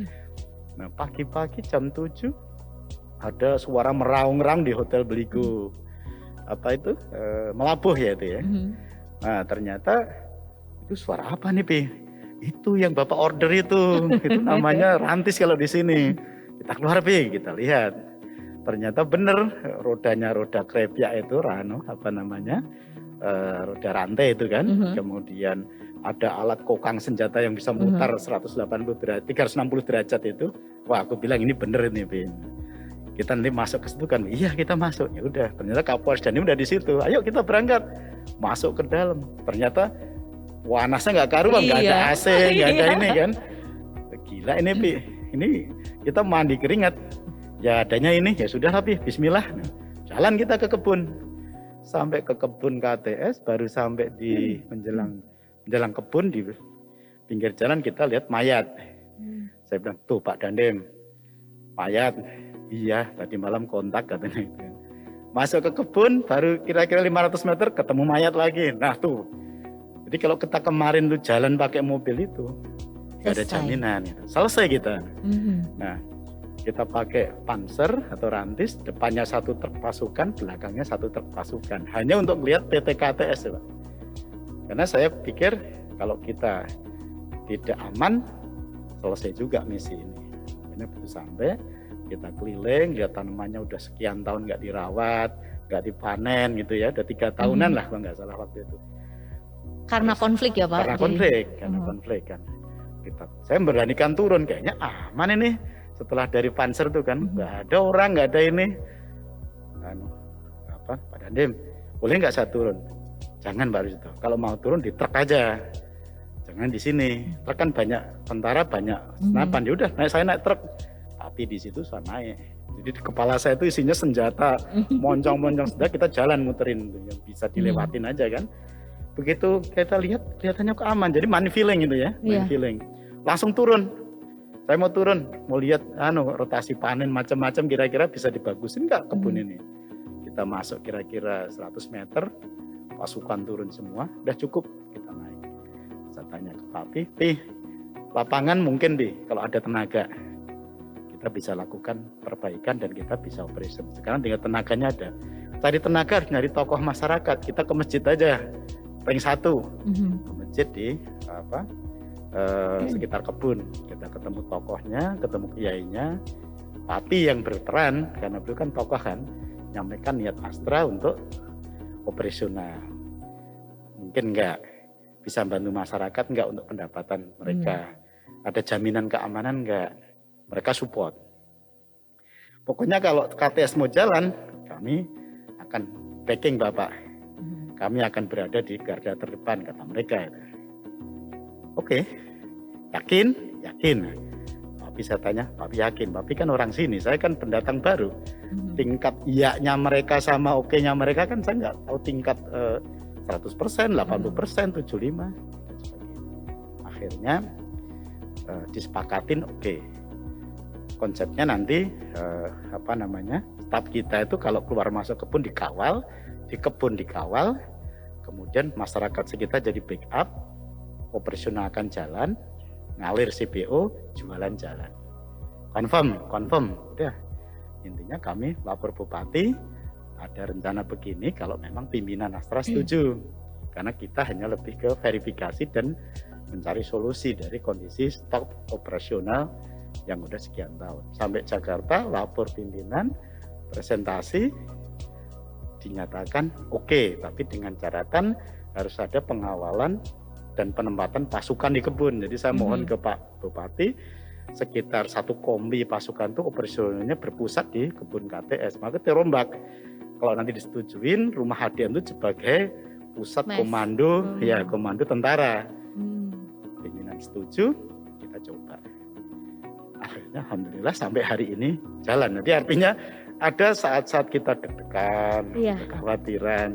Nah pagi-pagi jam 7 ada suara meraung-raung di Hotel Beligo. Apa itu? Melabuh ya itu ya. Nah ternyata itu suara apa nih Pi? Itu yang Bapak order itu namanya rantis kalau di sini. Kita keluar Pi, kita lihat. Ternyata bener rodanya roda krepyak itu roda rantai itu kan. Kemudian ada alat kokang senjata yang bisa mutar 360 derajat itu. Wah aku bilang ini bener ini Pi. Kita nanti masuk ke situ kan, iya kita masuk. Ya udah, ternyata Kapolres Dandim udah di situ. Ayo kita berangkat, masuk ke dalam. Ternyata panasnya nggak karuan, nggak ada AC, nggak ada ini kan. Gila ini Pi, ini kita mandi keringat. Ya adanya ini, ya sudah Pi, Bismillah. Nah, jalan kita ke kebun, sampai ke kebun KTS, baru sampai di menjelang kebun di pinggir jalan kita lihat mayat. Saya bilang, tuh Pak Dandim, mayat. Iya, tadi malam kontak katanya. Masuk ke kebun, baru kira-kira 500 meter ketemu mayat lagi. Nah tuh, jadi kalau kita kemarin tuh jalan pakai mobil itu, nggak ada jaminan. Gitu. Selesai kita. Nah, kita pakai panser atau rantis, depannya satu truk pasukan, belakangnya satu truk pasukan. Hanya untuk melihat PT KTS, Pak. Karena saya pikir kalau kita tidak aman, selesai juga misi ini. Ini baru sampai, kita keliling, lihat tanamannya udah sekian tahun nggak dirawat, nggak dipanen gitu ya, udah 3 tahunan lah kalau nggak salah waktu itu. Karena konflik ya Pak? Karena konflik kan. Saya memberanikan turun, kayaknya aman ini. Setelah dari panser tuh kan, nggak ada orang, nggak ada ini. Pak Dandim, boleh nggak saya turun? Jangan Pak Rizto, kalau mau turun di truk aja. Jangan di sini. Truk kan banyak tentara, banyak senapan. Ya udah, saya naik truk. Tapi di situ saya naik. Jadi di kepala saya itu isinya senjata, moncong-moncong. Sudah kita jalan muterin, yang bisa dilewatin aja kan. Begitu kita lihat, kelihatannya kok aman. Jadi money feeling itu ya, money feeling. Langsung turun. Saya mau turun, mau lihat rotasi panen macam-macam, kira-kira bisa dibagusin nggak kebun ini. Kita masuk kira-kira 100 meter, pasukan turun semua, udah cukup kita naik. Saya tanya ke Papi, Pi, lapangan mungkin kalau ada tenaga. Kita bisa lakukan perbaikan dan kita bisa operation. Sekarang tinggal tenaganya ada. Cari tenaga harus nyari tokoh masyarakat. Kita ke masjid aja, ring 1 ke masjid di sekitar kebun. Kita ketemu tokohnya, ketemu kiainya. Papi yang berperan karena beliau kan tokoh kan, nyampaikan niat Astra untuk operasional. Mungkin enggak bisa bantu masyarakat enggak untuk pendapatan mereka. Ada jaminan keamanan enggak? Mereka support. Pokoknya kalau KTS mau jalan, kami akan backing Bapak. Kami akan berada di garda terdepan, kata mereka. Oke, yakin? Yakin. Tapi saya tanya, Papi yakin? Papi kan orang sini, saya kan pendatang baru. Tingkat iya-nya mereka sama oke-nya mereka kan saya nggak tahu tingkat 100%, 80%, 75%. Akhirnya disepakatin oke. Konsepnya nanti staf kita itu kalau keluar masuk kebun dikawal, di kebun dikawal, kemudian masyarakat sekitar jadi backup, operasionalkan jalan, ngalir CPO, jualan jalan. Confirm, udah. Intinya kami lapor Bupati, ada rencana begini kalau memang pimpinan Astra setuju. Karena kita hanya lebih ke verifikasi dan mencari solusi dari kondisi stok operasional yang udah sekian tahun. Sampai Jakarta, lapor pimpinan, presentasi, dinyatakan oke, tapi dengan catatan harus ada pengawalan dan penempatan pasukan di kebun. Jadi saya mohon ke Pak Bupati, sekitar 1 kombi pasukan itu operasionalnya berpusat di kebun KTS. Maka dirombak. Kalau nanti disetujuin, rumah hadian itu sebagai pusat komando, komando tentara. Pimpinan setuju, kita coba. Akhirnya alhamdulillah sampai hari ini jalan. Jadi artinya ada saat-saat kita deg-degan, kekhawatiran.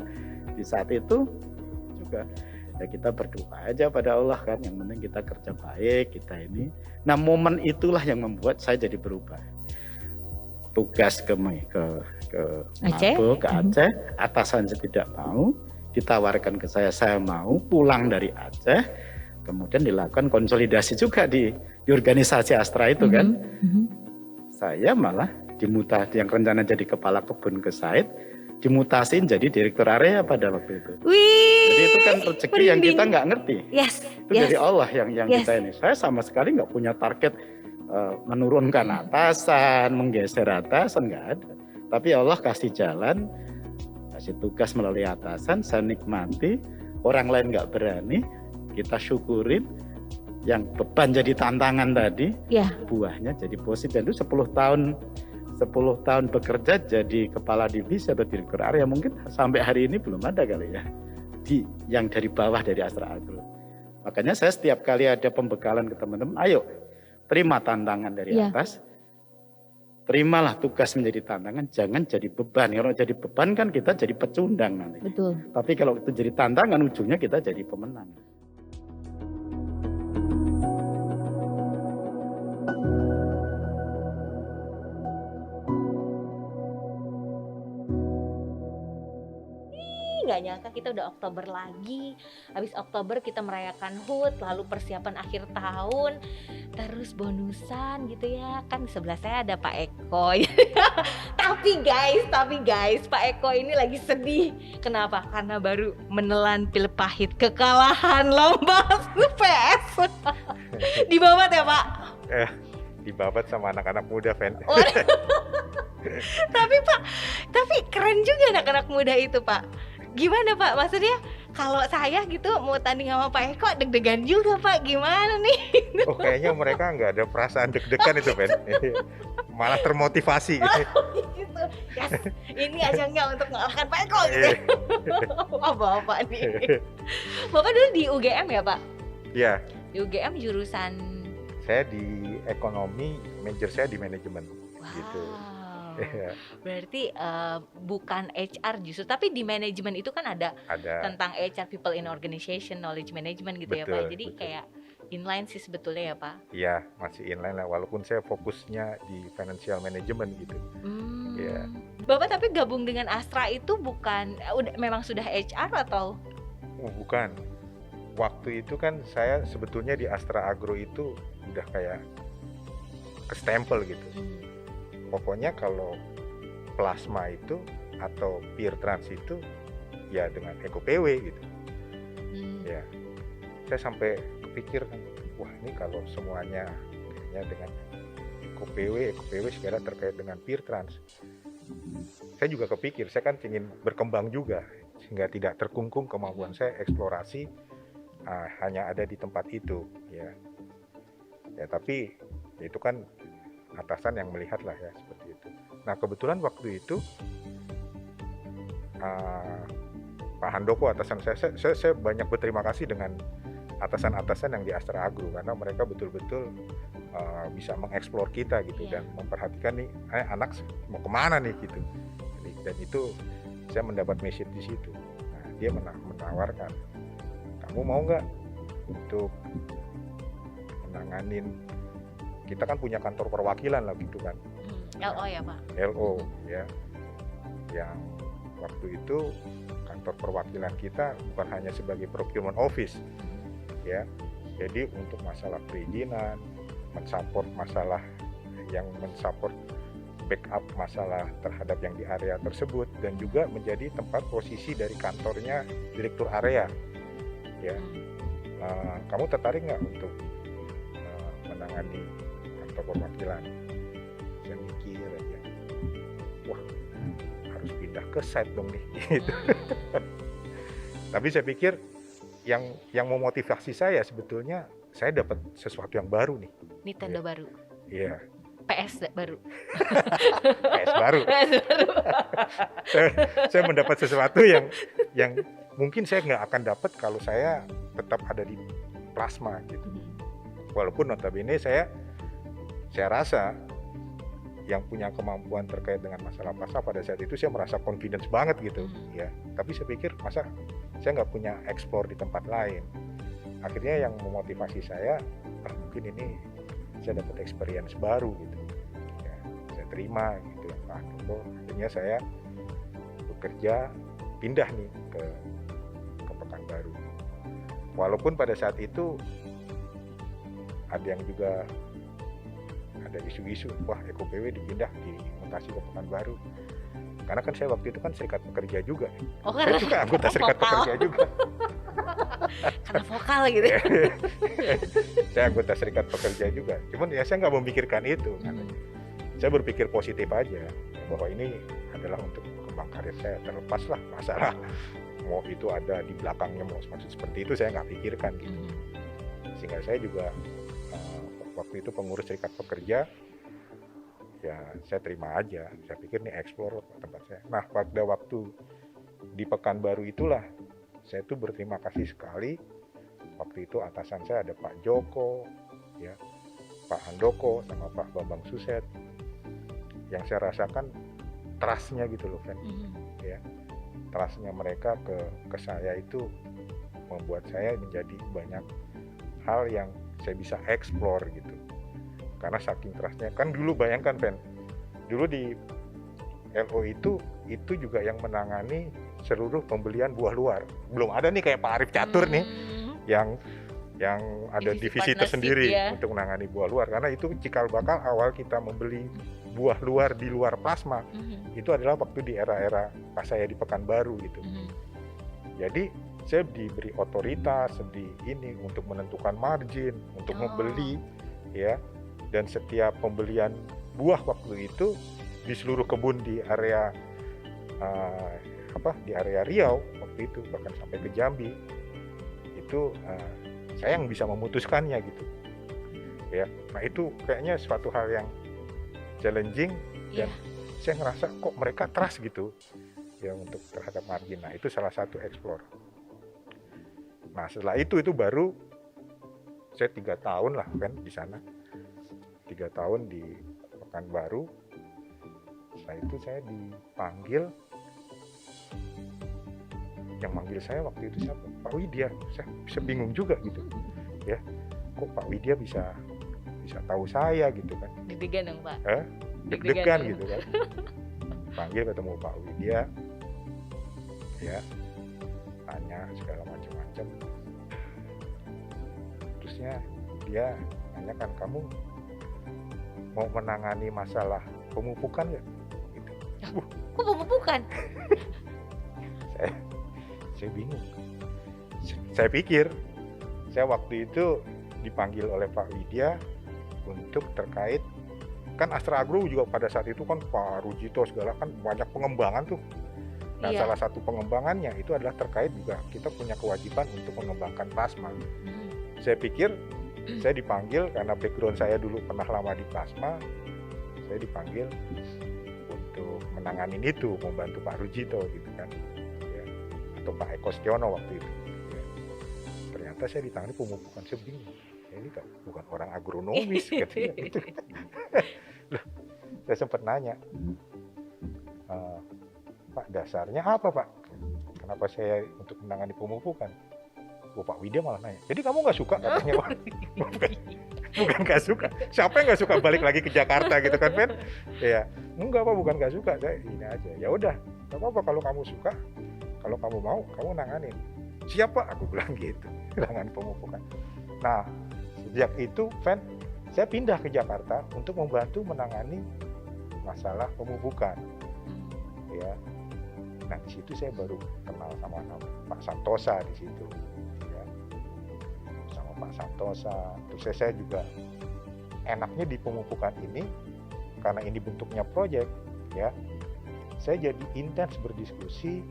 Di saat itu juga ya kita berdoa aja pada Allah kan. Yang penting kita kerja baik, kita ini. Nah momen itulah yang membuat saya jadi berubah. Tugas ke Aceh, atasan saya tidak mau, ditawarkan ke saya mau pulang dari Aceh, kemudian dilakukan konsolidasi juga di organisasi Astra itu kan. Saya malah dimutasi, yang rencana jadi kepala kebun ke Said, dimutasin jadi direktur area pada waktu itu. Jadi itu kan rezeki yang kita nggak ngerti. Itu dari Allah yang kita ini. Saya sama sekali nggak punya target menurunkan atasan, menggeser atasan, nggak ada. Tapi Allah kasih jalan, kasih tugas melalui atasan, saya nikmati. Orang lain nggak berani, kita syukurin. Yang beban jadi tantangan tadi, buahnya jadi positif. Dan itu 10 tahun 10 tahun bekerja jadi kepala divisi atau direktur area, mungkin sampai hari ini belum ada kali ya yang dari bawah dari Astra Agro. Makanya saya setiap kali ada pembekalan ke teman-teman, ayo terima tantangan dari atas, terimalah tugas menjadi tantangan, jangan jadi beban. Kalau jadi beban kan kita jadi pecundang nanti. Betul. Tapi kalau itu jadi tantangan, ujungnya kita jadi pemenang. Nggak nyangka kita udah Oktober lagi. Habis Oktober kita merayakan HUT, lalu persiapan akhir tahun, terus bonusan gitu ya. Kan di sebelah saya ada Pak Eko. Tapi guys, Pak Eko ini lagi sedih. Kenapa? Karena baru menelan pil pahit kekalahan lomba PS. Dibabat ya, Pak? Dibabat sama anak-anak muda, Fen. Tapi Pak, keren juga anak-anak muda itu, Pak. Gimana Pak? Maksudnya kalau saya gitu mau tanding sama Pak Eko deg-degan juga Pak. Gimana nih? Oh, kayaknya mereka nggak ada perasaan deg-degan itu, Fen. Malah termotivasi gitu. Gitu. Yes, ini ajangnya untuk mengalahkan Pak Eko gitu. Wah, Bapak nih. Bapak dulu di UGM ya, Pak? Iya, Di UGM jurusan saya di ekonomi, major saya di manajemen. Gitu. Iya. Berarti bukan HR justru, tapi di manajemen itu kan ada tentang HR, people in organization, knowledge management gitu. Betul, ya Pak. Jadi betul. kayak inline sih sebetulnya ya Pak. Iya, masih inline lah. Walaupun saya fokusnya di financial management gitu. Iya. Bapak tapi gabung dengan Astra itu bukan memang sudah HR atau? Oh, bukan. Waktu itu kan saya sebetulnya di Astra Agro itu udah kayak kestempel gitu. Pokoknya kalau plasma itu atau peer trans itu ya dengan Eko PW gitu. Ya, saya sampai kepikir kan, wah ini kalau semuanya kayaknya dengan Eko PW segala terkait dengan peer trans. Saya juga kepikir, saya kan ingin berkembang juga sehingga tidak terkungkung kemampuan saya eksplorasi hanya ada di tempat itu ya. Ya tapi itu kan atasan yang melihat lah ya seperti itu. Nah kebetulan waktu itu Pak Handoko atasan saya banyak berterima kasih dengan atasan-atasan yang di Astra Agro karena mereka betul-betul bisa mengeksplor kita gitu dan memperhatikan nih anak mau kemana nih gitu. Dan itu saya mendapat message di situ. Nah, dia menawarkan, kamu mau nggak untuk menanganin, kita kan punya kantor perwakilan lah gitu kan. LO ya Pak? LO ya, yang waktu itu kantor perwakilan kita bukan hanya sebagai procurement office ya, jadi untuk masalah perizinan, mensupport masalah yang mensupport backup masalah terhadap yang di area tersebut dan juga menjadi tempat posisi dari kantornya direktur area ya. Kamu tertarik nggak untuk menangani kantor perwakilan? Saya mikir aja, wah harus pindah ke site dong nih gitu. Tapi saya pikir yang memotivasi saya sebetulnya saya dapat sesuatu yang baru nih. Nintendo baru. Iya. PS baru. PS baru. saya mendapat sesuatu yang mungkin saya nggak akan dapat kalau saya tetap ada di plasma gitu. Walaupun notabene saya rasa yang punya kemampuan terkait dengan masalah plasma pada saat itu saya merasa confidence banget gitu ya. Tapi saya pikir masa saya nggak punya ekspor di tempat lain. Akhirnya yang memotivasi saya, mungkin ini saya dapat experience baru gitu ya, saya terima gitu ya Pak Handoko. Akhirnya saya bekerja pindah nih ke Pekanbaru. Walaupun pada saat itu ada yang juga ada isu-isu, wah Eko PW dipindah di mutasi ke Pekanbaru. Karena kan saya waktu itu kan serikat pekerja juga. Saya juga anggota serikat pekerja juga. Karena vokal gitu. Saya anggota serikat pekerja juga. Cuman ya saya nggak memikirkan itu. Saya berpikir positif aja bahwa ini adalah untuk kembang karir saya. Terlepaslah masalah mau itu ada di belakangnya mau maksud seperti itu saya nggak pikirkan gitu. Sehingga saya juga waktu itu pengurus serikat pekerja ya saya terima aja. Saya pikir ini explore tempat saya. Nah, pada waktu di Pekanbaru itulah saya tuh berterima kasih sekali. Waktu itu atasan saya ada Pak Joko, ya, Pak Handoko, sama Pak Bambang Suset. Yang saya rasakan trust-nya gitu loh, Fen. Ya, trust-nya mereka ke saya itu membuat saya menjadi banyak hal yang saya bisa explore gitu. Karena saking trust-nya, kan dulu bayangkan, Fen, dulu di LO itu juga yang menangani seluruh pembelian buah luar. Belum ada nih kayak Pak Arif Catur nih yang ada divisi tersendiri untuk menangani buah luar, karena itu cikal bakal awal kita membeli buah luar di luar plasma itu adalah waktu di era-era pas saya di Pekanbaru gitu. Jadi saya diberi otoritas ini untuk menentukan margin, untuk membeli, ya, dan setiap pembelian buah waktu itu di seluruh kebun di area di area Riau waktu itu, bahkan sampai ke Jambi itu saya yang bisa memutuskannya gitu, ya. Nah itu kayaknya suatu hal yang challenging dan saya ngerasa kok mereka trust gitu ya untuk terhadap margin. Nah itu salah satu explore. Nah setelah itu baru saya 3 tahun lah kan di sana, 3 tahun di Pekanbaru. Setelah itu saya dipanggil, yang manggil saya waktu itu siapa? Pak Widya. Saya bisa bingung juga gitu, ya. Kok Pak Widya bisa tahu saya gitu kan? Deg-degan dong Pak. Deg-degan gitu kan. Panggil ketemu Pak Widya, ya, tanya segala macam-macam. Terusnya dia nanyakan, kamu mau menangani masalah pemupukan nggak? Gitu. Kok pemupukan? Saya bingung. Saya pikir saya waktu itu dipanggil oleh Pak Widya untuk terkait, kan Astra Agro juga pada saat itu kan Pak Rujito segala kan banyak pengembangan tuh. Nah salah satu pengembangannya itu adalah terkait juga kita punya kewajiban untuk mengembangkan plasma. Saya pikir saya dipanggil karena background saya dulu pernah lama di plasma, saya dipanggil untuk menanganin itu, membantu Pak Rujito gitu kan, ya. Atau Pak Eko Stiono waktu itu, ya. Ternyata saya ditangani pemupukan. Saya bingung, ini kan bukan orang agronomis katanya gitu. Loh, saya sempat nanya, Pak dasarnya apa Pak? Kenapa saya untuk menangani pemupukan? Pak Widya malah nanya, jadi kamu nggak suka katanya Pak? Bukan nggak suka, siapa yang nggak suka balik lagi ke Jakarta gitu kan Fen? Ya enggak Pak, bukan nggak suka, saya ini aja. Ya udah, nggak apa-apa kalau kamu suka, kalau kamu mau, kamu nanganin. Siapa? Aku bilang gitu, nanganin pemupukan. Nah sejak itu Fen, saya pindah ke Jakarta untuk membantu menangani masalah pemupukan, ya. Nah di situ saya baru kenal sama Pak Santosa di situ, ya. Sama Pak Santosa. Terus saya juga enaknya di pemupukan ini karena ini bentuknya proyek, ya. Saya jadi intens berdiskusi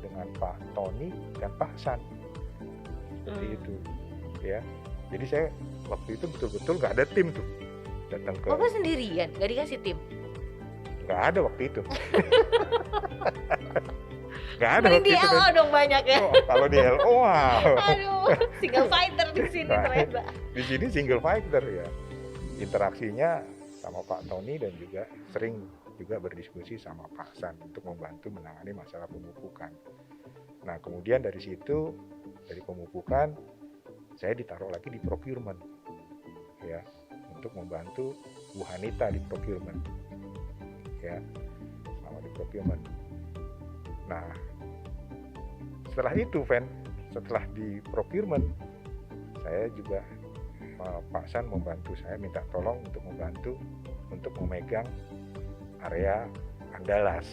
dengan Pak Tony dan Pak San, seperti itu, ya. Jadi saya waktu itu betul-betul nggak ada tim tuh datang ke. Bapak sendirian, nggak dikasih tim? Nggak ada waktu itu. Nggak ada Mending waktu di itu. LO dong banyak ya. Oh, kalau di LO, wow. Aduh, single fighter di sini Nah, ternyata. di sini single fighter ya. Interaksinya sama Pak Tony dan juga sering juga berdiskusi sama Pak San untuk membantu menangani masalah pemupukan. Nah kemudian dari situ, dari pemupukan, saya ditaruh lagi di procurement, ya, untuk membantu Bu Hanita di procurement, ya, sama di procurement. Nah setelah itu Fen, setelah di procurement, saya juga Pak San membantu saya, minta tolong untuk membantu untuk memegang area Andalas.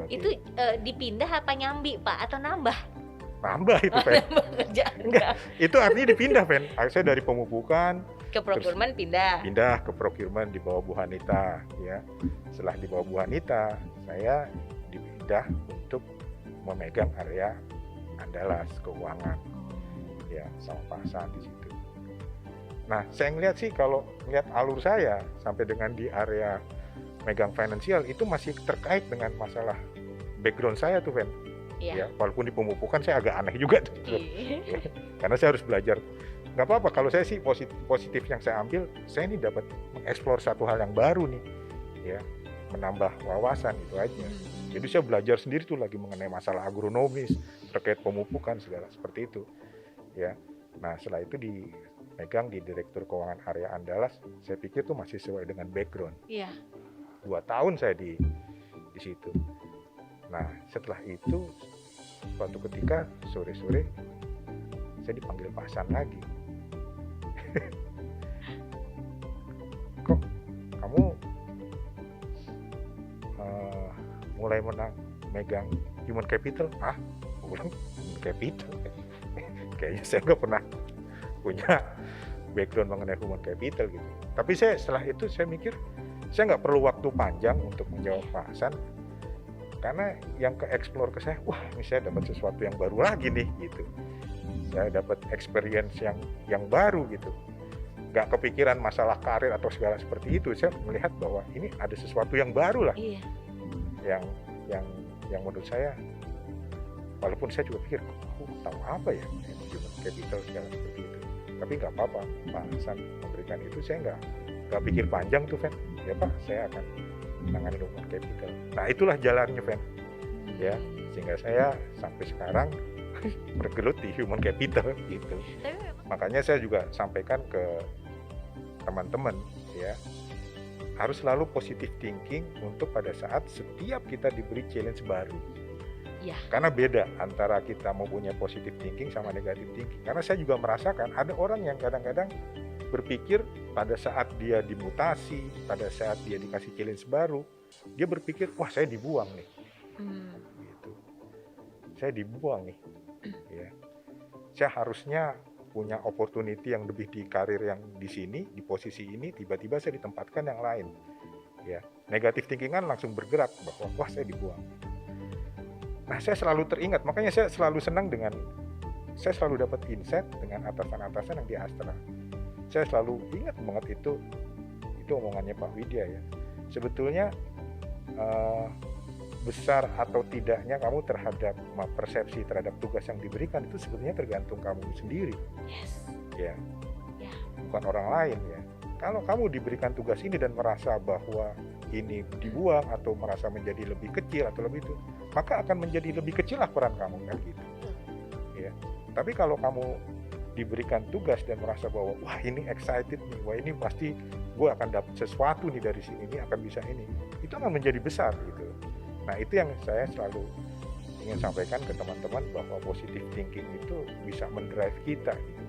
Itu dipindah apa nyambi Pak atau nambah? Nambah itu Fen. Nambah kerjaan. Enggak, itu artinya dipindah Fen. Saya dari pemupukan Ke procurement pindah. ke procurement di bawah Bu Hanita, ya. Setelah di bawah Bu Hanita, saya dipindah untuk memegang area Andalas keuangan, ya, sama Pak San di situ. Nah, saya ngeliat sih kalau ngeliat alur saya sampai dengan di area megang finansial itu masih terkait dengan masalah background saya tuh, Fen. Iya. Ya, walaupun di pemupukan saya agak aneh juga tuh. Iya. Karena saya harus belajar. Nggak apa-apa, kalau saya sih positif yang saya ambil, saya ini dapat mengeksplor satu hal yang baru nih, ya, menambah wawasan itu aja. Jadi saya belajar sendiri tuh lagi mengenai masalah agronomis, terkait pemupukan segala seperti itu, ya. Nah, setelah itu dipegang di Direktur Keuangan Area Andalas, saya pikir tuh masih sesuai dengan background. Iya. 2 tahun saya di situ. Nah, setelah itu suatu ketika sore-sore saya dipanggil Pak Hasan lagi. Kok kamu mulai megang human capital? Aku bilang human capital. Kayaknya saya nggak pernah punya background mengenai human capital gitu. Tapi setelah itu saya mikir saya nggak perlu waktu panjang untuk menjawab Pak Hasan, karena yang ke-explore ke saya, wah ini saya dapat sesuatu yang baru lagi nih gitu. Saya dapat experience yang baru gitu. Nggak kepikiran masalah karir atau segala seperti itu. Saya melihat bahwa ini ada sesuatu yang baru lah. Iya. Yang menurut saya, walaupun saya juga pikir, tahu apa ya human capital segala seperti itu. Tapi nggak apa-apa, Pak Hasan memberikan itu, saya nggak pikir panjang tuh, Fen. Ya Pak, saya akan menangani human capital. Nah itulah jalannya, Fen. Ya, sehingga saya sampai sekarang bergelut di human capital gitu. Tapi memang Makanya saya juga sampaikan ke teman-teman, ya, harus selalu positive thinking untuk pada saat setiap kita diberi challenge baru. ya. Karena beda antara kita mempunyai positive thinking sama negative thinking. Karena saya juga merasakan ada orang yang kadang-kadang berpikir pada saat dia dimutasi, pada saat dia dikasih challenge baru, dia berpikir, wah saya dibuang nih. Gitu. Saya dibuang nih. Ya. Saya harusnya punya opportunity yang lebih di karir yang di sini, di posisi ini, tiba-tiba saya ditempatkan yang lain. Ya, negatif thinking kan langsung bergerak bahwa wah saya dibuang. Nah, saya selalu teringat, makanya saya selalu senang saya selalu dapat insight dengan atasan-atasan yang di Astra. Saya selalu ingat banget itu omongannya Pak Widya ya. Sebetulnya besar atau tidaknya kamu terhadap persepsi terhadap tugas yang diberikan itu sebetulnya tergantung kamu sendiri. Yes. Ya. Ya. Bukan orang lain ya. Kalau kamu diberikan tugas ini dan merasa bahwa ini dibuang atau merasa menjadi lebih kecil atau lebih itu, maka akan menjadi lebih kecil lah peran kamu kan gitu. Ya. Tapi kalau kamu diberikan tugas dan merasa bahwa wah ini excited nih, wah ini pasti gue akan dapat sesuatu nih dari sini, ini akan bisa ini, itu akan menjadi besar gitu. Nah itu yang saya selalu ingin sampaikan ke teman-teman bahwa positive thinking itu bisa mendrive kita gitu,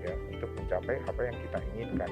ya, untuk mencapai apa yang kita inginkan.